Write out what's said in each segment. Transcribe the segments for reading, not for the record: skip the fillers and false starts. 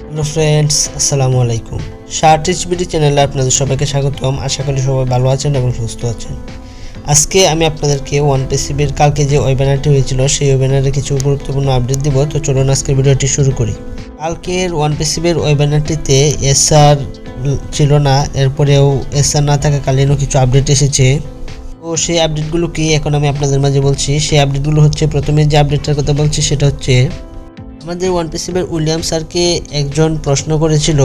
Hello friends, আসসালামু আলাইকুম। Shirt HBD চ্যানেলে আপনাদের সবাইকে স্বাগতম। আশা করি সবাই ভালো আছেন এবং সুস্থ আছেন। আজকে আমি আপনাদেরকে ওয়ানপাসিভের কালকে যে ওয়েবিনারটি হয়েছিল সেই ওয়েবিনারে কিছু গুরুত্বপূর্ণ আপডেট দিব। তো চলুন আজকের ভিডিওটি শুরু করি। কালকের ওয়ানপাসিভের ওয়েবিনারটিতে এসআর ছিল না, এরপরেও এসআর না থাকাকালীনও কিছু আপডেট এসেছে। তো সেই আপডেটগুলো কি এখন আমি আপনাদের মাঝে বলছি। সেই আপডেটগুলো হচ্ছে, প্রথমে যে আপডেটটার কথা বলছি সেটা হচ্ছে আমাদের ওয়ানপাসিভের উইলিয়াম স্যারকে একজন প্রশ্ন করেছিল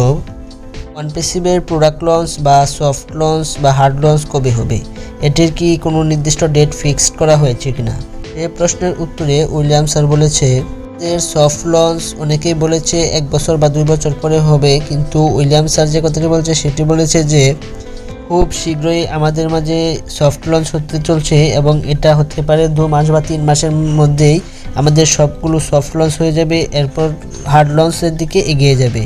ওয়ানপাসিভের প্রোডাক্ট লঞ্চ বা সফট লঞ্চ বা হার্ড লঞ্চ কবে হবে, এটির কি কোনো নির্দিষ্ট ডেট ফিক্সড করা হয়েছে কিনা। এই প্রশ্নের উত্তরে উইলিয়াম স্যার বলেছে এর সফট লঞ্চ অনেকেই বলেছে 1 বছর বা 2 বছর পরে হবে, কিন্তু উইলিয়াম স্যার যে কথাটি বলছে সেটি বলেছে যে খুব শীঘ্রই আমাদের মাঝে সফট লঞ্চ হতে চলছে এবং এটা হতে পারে 2 মাস বা 3 মাসের মধ্যেই আমাদের সবগুলো সফট লঞ্চ হয়ে যাবে, এরপর হার্ড লঞ্চের দিকে এগিয়ে যাবে।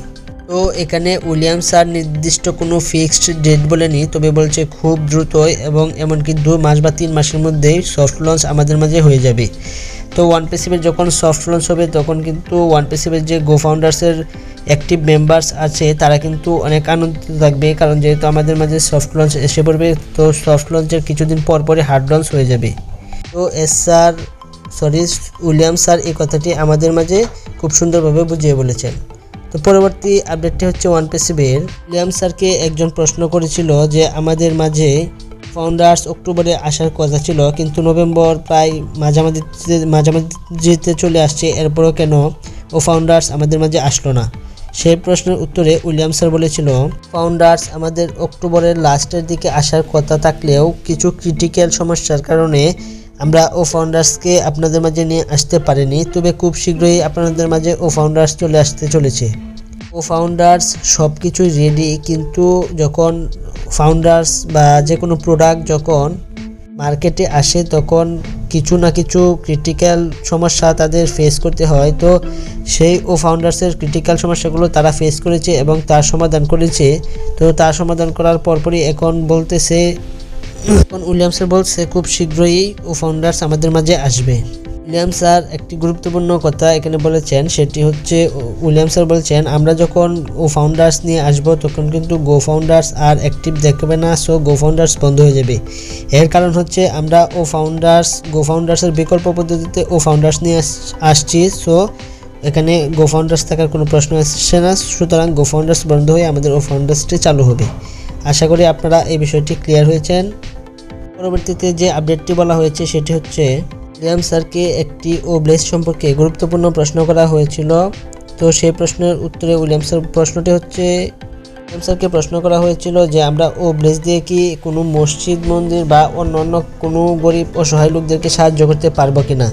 তো এখানে উইলিয়াম স্যার নির্দিষ্ট কোনো ফিক্সড ডেট বলেনি, তবে বলছে খুব দ্রুতই এবং এমনকি 2 মাস বা 3 মাসের মধ্যেই সফট লঞ্চ আমাদের মাঝে হয়ে যাবে। তো ওয়ানপাসিভের যখন সফট লঞ্চ হবে তখন কিন্তু ওয়ানপাসিভের যে গো ফাউন্ডার্সের অ্যাক্টিভ মেম্বার্স আছে তারা কিন্তু অনেক আনন্দিত থাকবে, কারণ যেহেতু আমাদের মাঝে সফট লঞ্চ এসে পড়বে। তো সফট লঞ্চের কিছুদিন পর পরে হার্ড লঞ্চ হয়ে যাবে। তো উইলিয়াম স্যার এই কথাটি আমাদের মাঝে খুব সুন্দরভাবে বুঝিয়ে বলেছেন। তো পরবর্তী আপডেটটি হচ্ছে ওয়ানপাসিভের উইলিয়াম স্যারকে একজন প্রশ্ন করেছিল যে আমাদের মাঝে ফাউন্ডার্স অক্টোবরে আসার কথা ছিল, কিন্তু নভেম্বর প্রায় মাঝামাঝিতে চলে আসছে, এরপরও কেন ও ফাউন্ডার্স আমাদের মাঝে আসলো না। সেই প্রশ্নের উত্তরে উইলিয়াম স্যার বলেছিল ফাউন্ডার্স আমাদের অক্টোবরের লাস্টের দিকে আসার কথা থাকলেও কিছু ক্রিটিক্যাল সমস্যার কারণে আমরা ও ফাউন্ডার্সকে আপনাদের মাঝে নিয়ে আসতে পারিনি, তবে খুব শীঘ্রই আপনাদের মাঝে ও ফাউন্ডার্স চলে আসতে চলেছে। ও ফাউন্ডার্স সব কিছুই রেডি, কিন্তু যখন ফাউন্ডার্স বা যে কোনো প্রোডাক্ট যখন মার্কেটে আসে তখন কিছু না কিছু ক্রিটিক্যাল সমস্যা তাদের ফেস করতে হয়। তো সেই ও ফাউন্ডার্সের ক্রিটিক্যাল সমস্যাগুলো তারা ফেস করেছে এবং তার সমাধান করেছে। তো তার সমাধান করার পরপরই এখন উইলিয়াম স্যার বলছে খুব শীঘ্রই ও ফাউন্ডার্স আমাদের মাঝে আসবে। উইলিয়াম স্যার একটি গুরুত্বপূর্ণ কথা এখানে বলেছেন, সেটি হচ্ছে উইলিয়াম স্যার বলছেন আমরা যখন ও ফাউন্ডার্স নিয়ে আসব তখন কিন্তু গো ফাউন্ডার্স আর অ্যাক্টিভ দেখবে না, সো গো ফাউন্ডার্স বন্ধ হয়ে যাবে। এর কারণ হচ্ছে আমরা গো ফাউন্ডার্সের বিকল্প পদ্ধতিতে ও ফাউন্ডার্স নিয়ে আসছি, সো এখানে গো ফাউন্ডার্স থাকার কোনো প্রশ্ন আসছে না। সুতরাং গো ফাউন্ডার্স বন্ধ হয়ে আমাদের ও ফাউন্ডার্সটি চালু হবে। আশা করি আপনারা এই বিষয়টি ক্লিয়ার হয়েছেন। পরবর্তীতে যে আপডেটটি বলা হয়েছে সেটি হচ্ছে উইলিয়াম স্যারকে একটি ও ব্লেস সম্পর্কে গুরুত্বপূর্ণ প্রশ্ন করা হয়েছিল। তো সেই প্রশ্নের উত্তরে উইলিয়াম স্যারকে প্রশ্ন করা হয়েছিল যে আমরা ও ব্লেস দিয়ে কি কোনো মসজিদ মন্দির বা অন্য কোনো গরিব অসহায় লোকদেরকে সাহায্য করতে পারবো কিনা।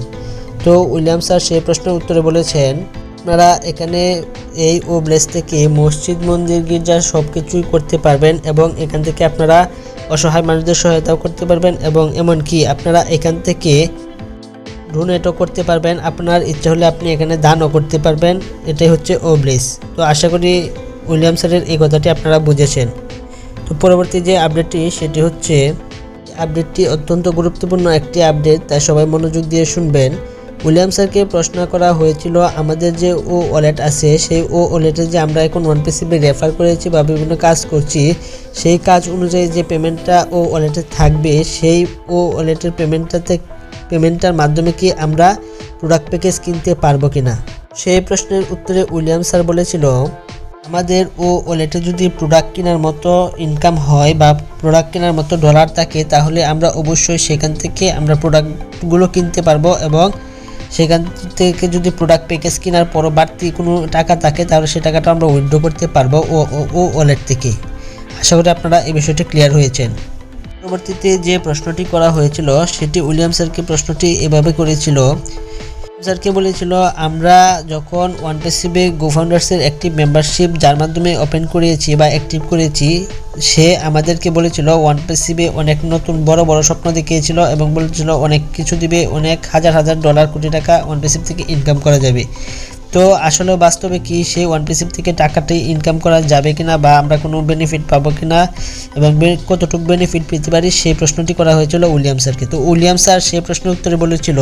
তো উইলিয়াম স্যার সেই প্রশ্নের উত্তরে বলেছেন আপনারা এখানে এই ও ব্লেস থেকে মসজিদ মন্দির গির্জা সব কিছুই করতে পারবেন এবং এখান থেকে আপনারা অসহায় মানুষদের সহায়তাও করতে পারবেন এবং এমনকি আপনারা এখান থেকে ডোনেটও করতে পারবেন, আপনার ইচ্ছা হলে আপনি এখানে দানও করতে পারবেন। এটাই হচ্ছে ও ব্লেস। তো আশা করি উইলিয়াম স্যারের এই কথাটি আপনারা বুঝেছেন। তো পরবর্তী যে আপডেটটি সেটি হচ্ছে আপডেটটি অত্যন্ত গুরুত্বপূর্ণ একটি আপডেট, তাই সবাই মনোযোগ দিয়ে শুনবেন। উইলিয়াম স্যারকে প্রশ্ন করা হয়েছিল আমাদের যে ও ওয়ালেট আছে সেই ও ওয়ালেটে যে আমরা এখন ওয়ানপাসিভে রেফার করেছি বা বিভিন্ন কাজ করছি, সেই কাজ অনুযায়ী যে পেমেন্টটা ও ওয়ালেটে থাকবে সেই ও ওয়ালেটের পেমেন্টটার মাধ্যমে কি আমরা প্রোডাক্ট প্যাকেজ কিনতে পারবো কিনা। সেই প্রশ্নের উত্তরে উইলিয়াম স্যার বলেছিল আমাদের ও ওয়ালেটে যদি প্রোডাক্ট কেনার মতো ইনকাম হয় বা প্রোডাক্ট কেনার মতো ডলার থাকে তাহলে আমরা অবশ্যই সেখান থেকে আমরা প্রোডাক্টগুলো কিনতে পারবো এবং সেখান থেকে যদি প্রোডাক্ট প্যাকেজ কেনার পর বাড়তি কোনো টাকা থাকে তাহলে সেই টাকাটা আমরা উইথড্র করতে পারবো ও ওয়ালেট থেকে। আশা করি আপনারা এই বিষয়টি ক্লিয়ার হয়েছেন। পরবর্তীতে যে প্রশ্নটি করা হয়েছিল সেটি উইলিয়াম স্যারকে প্রশ্নটি এভাবে করেছিল, স্যারকে বলেছিল আমরা যখন ওয়ানপাসিভে গো ফাউন্ডার্সের অ্যাক্টিভ মেম্বারশিপ যার মাধ্যমে ওপেন করিয়েছি বা অ্যাক্টিভ করেছি, সে আমাদেরকে বলেছিল ওয়ানপাসিভে অনেক নতুন বড় স্বপ্ন দেখিয়েছিল এবং বলেছিল অনেক কিছু দিবে, অনেক হাজার ডলার কোটি টাকা ওয়ানপাসিভ থেকে ইনকাম করা যাবে। তো আসলে বাস্তবে কি সেই ওয়ানপাসিভ থেকে টাকাটি ইনকাম করা যাবে কিনা বা আমরা কোনো বেনিফিট পাবো কিনা এবং কতটুকু বেনিফিট পেতে পারি সেই প্রশ্নটি করা হয়েছিল উইলিয়াম স্যারকে। তো উইলিয়াম স্যার সেই প্রশ্নের উত্তরে বলেছিল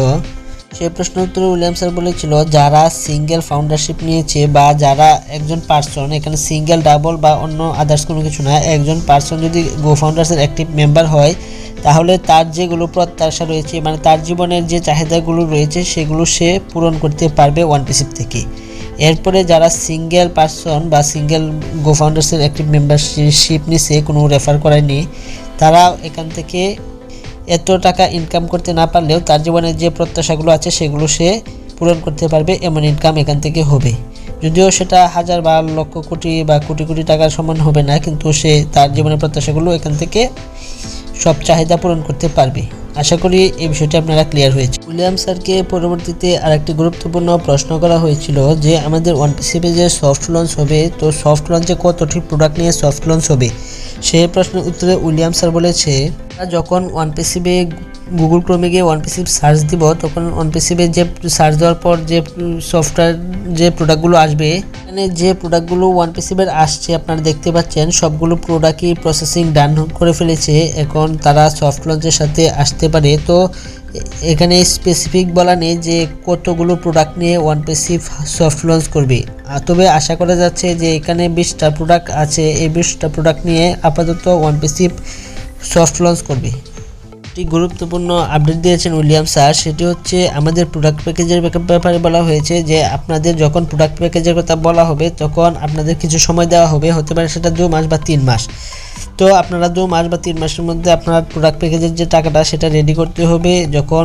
সেই প্রশ্ন উত্তরে উইলিয়াম স্যার বলেছিল যারা সিঙ্গেল ফাউন্ডারশিপ নিয়েছে বা যারা একজন পার্সন, এখানে সিঙ্গেল ডাবল বা অন্য আদার্স কোনো কিছু না, একজন পার্সন যদি গো ফাউন্ডার্সের অ্যাক্টিভ মেম্বার হয় তাহলে তার যেগুলো প্রত্যাশা রয়েছে মানে তার জীবনের যে চাহিদাগুলো রয়েছে সেগুলো সে পূরণ করতে পারবে ওয়ানপিসিপ থেকে। এরপরে যারা সিঙ্গেল পার্সন বা সিঙ্গেল গো ফাউন্ডার্সের অ্যাক্টিভ মেম্বারশিপ নিছে, কোনো রেফার করায়নি, তারা এখান থেকে এত টাকা ইনকাম করতে না পারলেও তার জীবনের যে প্রত্যাশাগুলো আছে সেগুলো সে পূরণ করতে পারবে, এমন ইনকাম এখান থেকে হবে। যদিও সেটা হাজার বা লক্ষ কোটি বা কোটি কোটি টাকার সমান হবে না, কিন্তু সে তার জীবনের প্রত্যাশাগুলো এখান থেকে সব চাহিদা পূরণ করতে পারবে। আশা করি এই বিষয়টি আপনারা ক্লিয়ার হয়েছে। উইলিয়াম স্যারকে পরবর্তীতে আরেকটি গুরুত্বপূর্ণ প্রশ্ন করা হয়েছিল যে আমাদের ওয়ানপিসিপে যে সফট লঞ্চ হবে, তো সফট লঞ্চে কতটি প্রোডাক্ট নিয়ে সফট লঞ্চ হবে? সেই প্রশ্নের উত্তরে উইলিয়াম স্যার বলেছে যখন ওয়ানপিসিপে গুগল ক্রোমে গিয়ে ওয়ানপিসিপ সার্চ দিব তখন ওয়ানপিসিপে যে সার্চ দেওয়ার পর যে সফটওয়্যার যে প্রোডাক্টগুলো আসবে, এখানে যে প্রোডাক্টগুলো ওয়ানপিসিপের আসছে আপনারা দেখতে পাচ্ছেন সবগুলো প্রোডাক্টই প্রসেসিং ডান করে ফেলেছে, এখন তারা সফট লঞ্চের সাথে আসতে পারে। তো এখানে স্পেসিফিক বলা নেই যে কতগুলো প্রোডাক্ট নিয়ে ওয়ানপিসিপ সফট লঞ্চ করবে, তবে আশা করা যাচ্ছে যে এখানে 20টা প্রোডাক্ট আছে, এই 20টা প্রোডাক্ট নিয়ে আপাতত ওয়ানপিসিপ সফট লঞ্চ করবে। একটি গুরুত্বপূর্ণ আপডেট দিয়েছেন উইলিয়াম স্যার, সেটি হচ্ছে আমাদের প্রোডাক্ট প্যাকেজের ব্যাপারে বলা হয়েছে যে আপনাদের যখন প্রোডাক্ট প্যাকেজের কথা বলা হবে তখন আপনাদের কিছু সময় দেওয়া হবে, হতে পারে সেটা 2 মাস বা 3 মাস। তো আপনারা 2 মাস বা 3 মাসের মধ্যে আপনার প্রোডাক্ট প্যাকেজের যে টাকাটা সেটা রেডি করতে হবে। যখন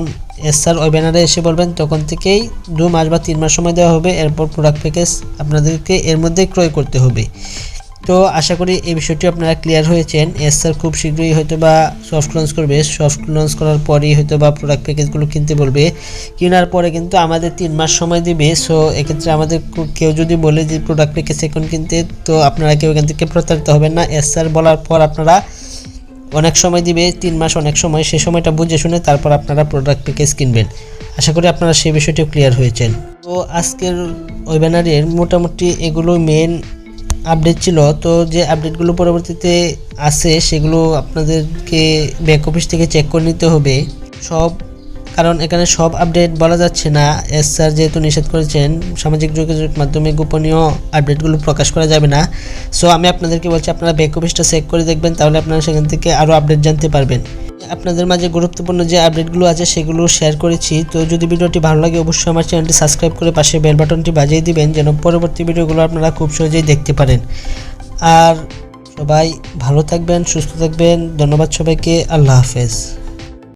স্যার ওয়েবিনারে এসে বলবেন তখন থেকেই 2 মাস বা 3 মাস সময় দেওয়া হবে, এরপর প্রোডাক্ট প্যাকেজ আপনাদেরকে এর মধ্যে ক্রয় করতে হবে। তো আশা করি এই বিষয়টি আপনারা ক্লিয়ার হয়েছেন। স্যার খুব শীঘ্রই হয়তো বা সফট লঞ্চ করবে, সফট লঞ্চ করার পরেই হয়তো বা প্রোডাক্ট প্যাকেজগুলো কিনতে বলবে, কেনার পরে কিন্তু আমাদের 3 মাস সময় দিবে। সো এক্ষেত্রে আমাদের কেউ যদি বলে যে প্রোডাক্ট প্যাকেজ এখন কিনতে, তো আপনারা কেউ এখান থেকে প্রতারিত হবেন না। স্যার বলার পর আপনারা অনেক সময় দিবে, 3 মাস অনেক সময়, সেই সময়টা বুঝে শুনে তারপর আপনারা প্রোডাক্ট প্যাকেজ কিনবেন। আশা করি আপনারা সেই বিষয়টিও ক্লিয়ার হয়েছেন। তো আজকের ওয়েবিনারের মোটামুটি এগুলো মেন আপডেট ছিল। তো যে আপডেটগুলো পরবর্তীতে আসে সেগুলো আপনাদেরকে ব্যাক অফিস থেকে চেক করে নিতে হবে সব, কারণ এখানে সব আপডেট বলা যাচ্ছে না। স্যার যেহেতু নিষেধ করেছেন সামাজিক যোগাযোগ মাধ্যমে গোপনীয় আপডেটগুলো প্রকাশ করা যাবে না, সো আমি আপনাদেরকে বলছি আপনারা ব্যাক অফিসটা চেক করে দেখবেন, তাহলে আপনারা সেখান থেকে আরও আপডেট জানতে পারবেন। আপনাদের মাঝে গুরুত্বপূর্ণ যে আপডেটগুলো আছে সেগুলো শেয়ার করেছি। তো যদি ভিডিওটি ভালো লাগে অবশ্যই আমার চ্যানেলটি সাবস্ক্রাইব করে পাশে বেল বাটনটি বাজিয়ে দিবেন যেন পরবর্তী ভিডিওগুলো আপনারা খুব সহজেই দেখতে পারেন। আর সবাই ভালো থাকবেন, সুস্থ থাকবেন। ধন্যবাদ সবাইকে। আল্লাহ হাফেজ।